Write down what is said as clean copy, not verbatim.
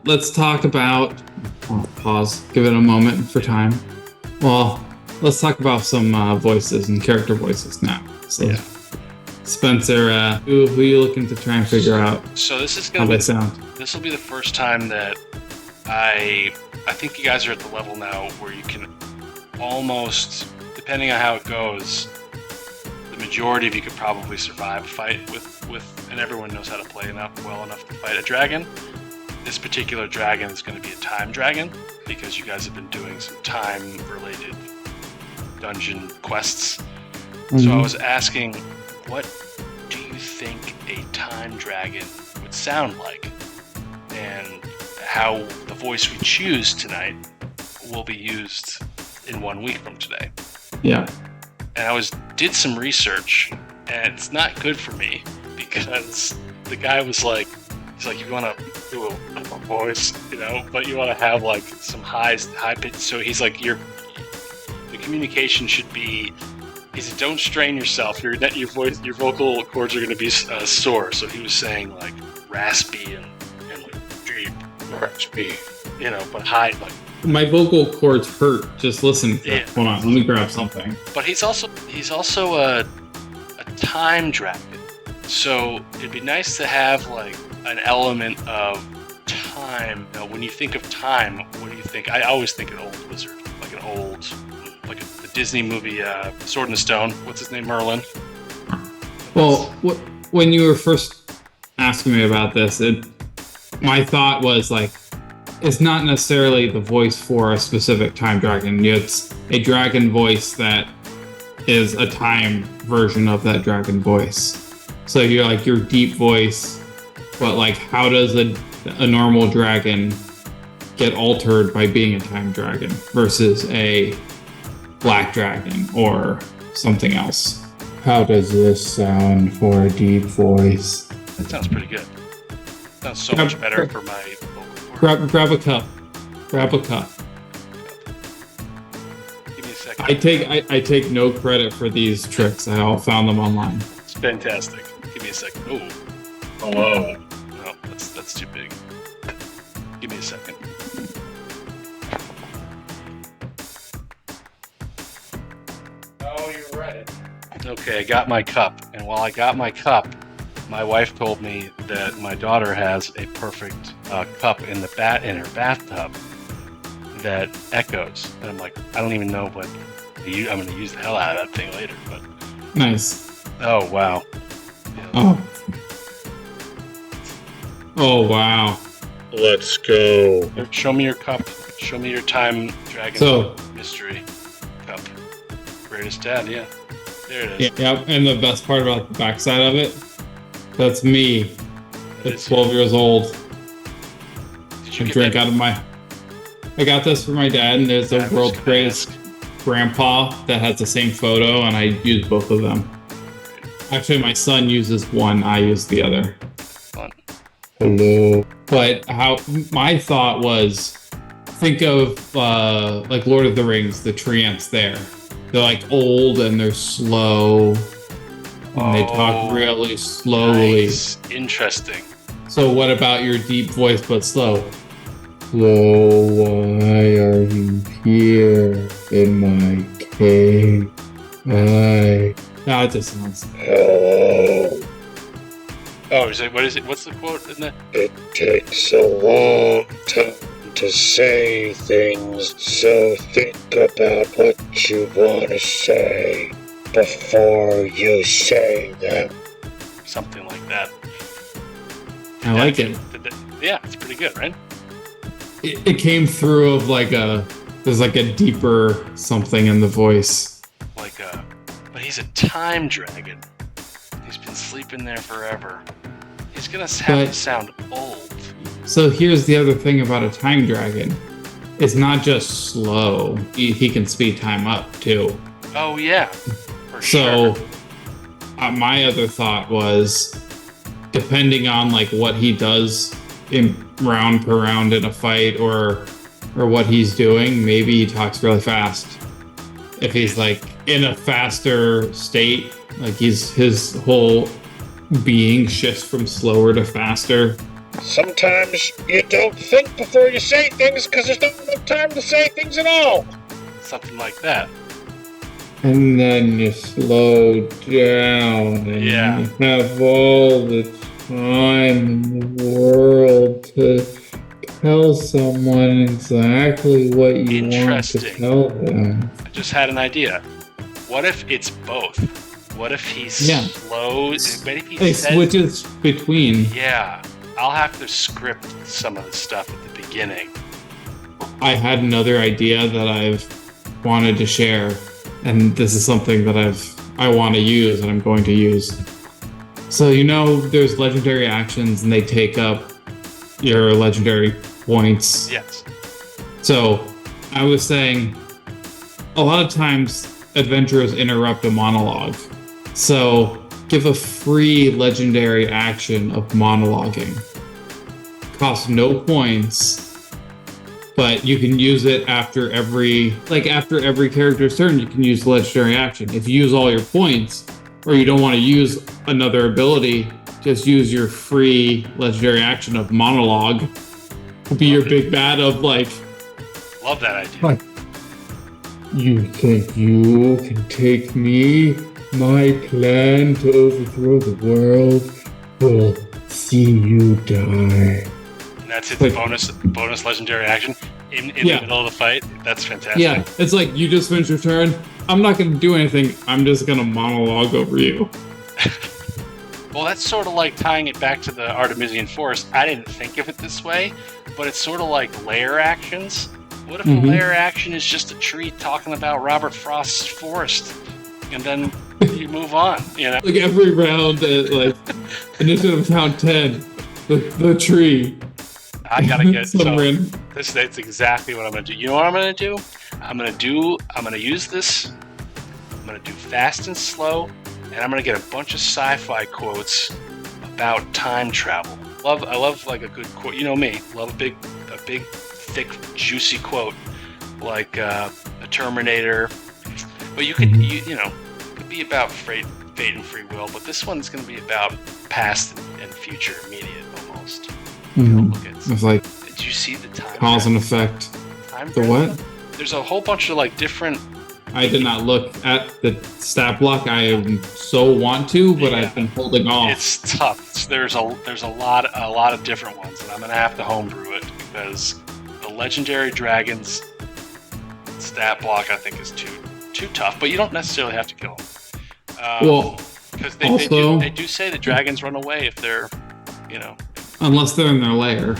let's talk about. Oh, pause. Give it a moment for time. Well, let's talk about some voices and character voices now. So, Yeah. Spencer, who are you looking to try and figure out So this is how gonna they be, sound? this will be the first time that I think you guys are at the level now where you can almost, depending on how it goes, the majority of you could probably survive a fight with and everyone knows how to play well enough to fight a dragon. This particular dragon is going to be a time dragon because you guys have been doing some time-related dungeon quests. So I was asking, what do you think a time dragon would sound like? And how the voice we choose tonight will be used in 1 week from today. Yeah. And I did some research, and it's not good for me because the guy was like, he's like, you want to do a voice, but you want to have like some high pitch. So he's like, the communication should be. He said, don't strain yourself. Your vocal cords are going to be sore. So he was saying like raspy and like deep, raspy, but high. Like, my vocal cords hurt just listening to it. Yeah. Hold on, let me grab something. But he's also a time dragon. So it'd be nice to have like an element of time. When you think of time, what do you think? I always think an old wizard, like the Disney movie Sword in the Stone. What's his name? Merlin. Well, when you were first asking me about this, my thought was like, it's not necessarily the voice for a specific time dragon. It's a dragon voice that is a time version of that dragon voice. So you're like your deep voice, but like how does a normal dragon get altered by being a time dragon versus a black dragon or something else? How does this sound for a deep voice? That sounds pretty good. Sounds so much better for my vocal cord. Grab a cup. Grab a cup. Give me a second. I take no credit for these tricks. I all found them online. It's fantastic. Give me a second. Ooh. Hello. No, that's too big. Give me a second. Oh, you're right. Okay, I got my cup. And while I got my cup, my wife told me that my daughter has a perfect cup in her bathtub that echoes. And I'm like, I don't even know what. I'm going to use the hell out of that thing later. But Nice. oh wow. Oh. Oh wow. Let's go. Show me your cup. Show me your time dragon mystery cup. Greatest dad, yeah. There it is. Yeah, and the best part about the backside of it, that's me at is 12 years old. Did you I get drink that? out of I got this for my dad, and there's the I was world's gonna greatest ask. grandpa that has the same photo, and I use both of them. Actually, my son uses one, I use the other. Fun. Hello. But how my thought was, think of like Lord of the Rings, the tree ants there. They're like old and they're slow, and they talk really slowly. Nice. Interesting. So what about your deep voice but slow? Hello, why are you here in my cave? Why? No, it just sounds. Hello. Oh, what is it? What's the quote in that? It takes a long time to say things, so think about what you want to say before you say them. Something like that. I like it. Yeah, it's pretty good, right? It came through of there's like a deeper something in the voice. But he's a time dragon. He's been sleeping there forever. He's gonna have to sound old. So here's the other thing about a time dragon. It's not just slow. He can speed time up too. Oh yeah, for sure. So my other thought was, depending on like what he does in round per round in a fight or what he's doing, maybe he talks really fast. If he's like in a faster state, like his whole being shifts from slower to faster. Sometimes you don't think before you say things because there's not enough time to say things at all. Something like that. And then you slow down and Yeah. you have all the time in the world to tell someone exactly what you want to Interesting. tell them. I just had an idea. What if it's both? What if he's Yeah. slow? What if he It says, switches between. yeah, I'll have to script some of the stuff at the beginning. I had another idea that I've wanted to share, and this is something that I want to use and I'm going to use. So there's legendary actions and they take up your legendary points. Yes. So I was saying a lot of times adventurers interrupt a monologue. So give a free legendary action of monologuing. Costs no points, but you can use it after every character's turn. You can use the legendary action. If you use all your points, or you don't want to use another ability, just use your free legendary action of monologue. Be your big bad of Love that idea. What? You think you can take me? My plan to overthrow the world will see you die. And that's its Like- bonus legendary action in Yeah. the middle of the fight. That's fantastic. Yeah, it's like you just finished your turn. I'm not going to do anything. I'm just going to monologue over you. Well, that's sort of like tying it back to the Artemisian Forest. I didn't think of it this way, but it's sort of like layer actions. What if Mhm. a layer action is just a tree talking about Robert Frost's forest, and then you move on? Like every round, initiative count 10, the tree. I gotta get Some so random- that's exactly what I'm gonna do. You know what I'm gonna do? I'm gonna use this. I'm gonna do fast and slow, and I'm gonna get a bunch of sci-fi quotes about time travel. I love like a good quote. You know me, love a big, thick, juicy quote like a Terminator. But you could, it could be about fate and free will. But this one's gonna be about past and future, immediate almost. Look at. It's like Did you see the time? cause and effect. time The travel? what? There's a whole bunch of different. I did not look at the stat block. I so want to, but Yeah. I've been holding off. It's tough. There's a lot of different ones, and I'm gonna have to homebrew it because the legendary dragons stat block I think is too tough. But you don't necessarily have to kill them. Well, because also- they do say that dragons run away if they're, unless they're in their lair.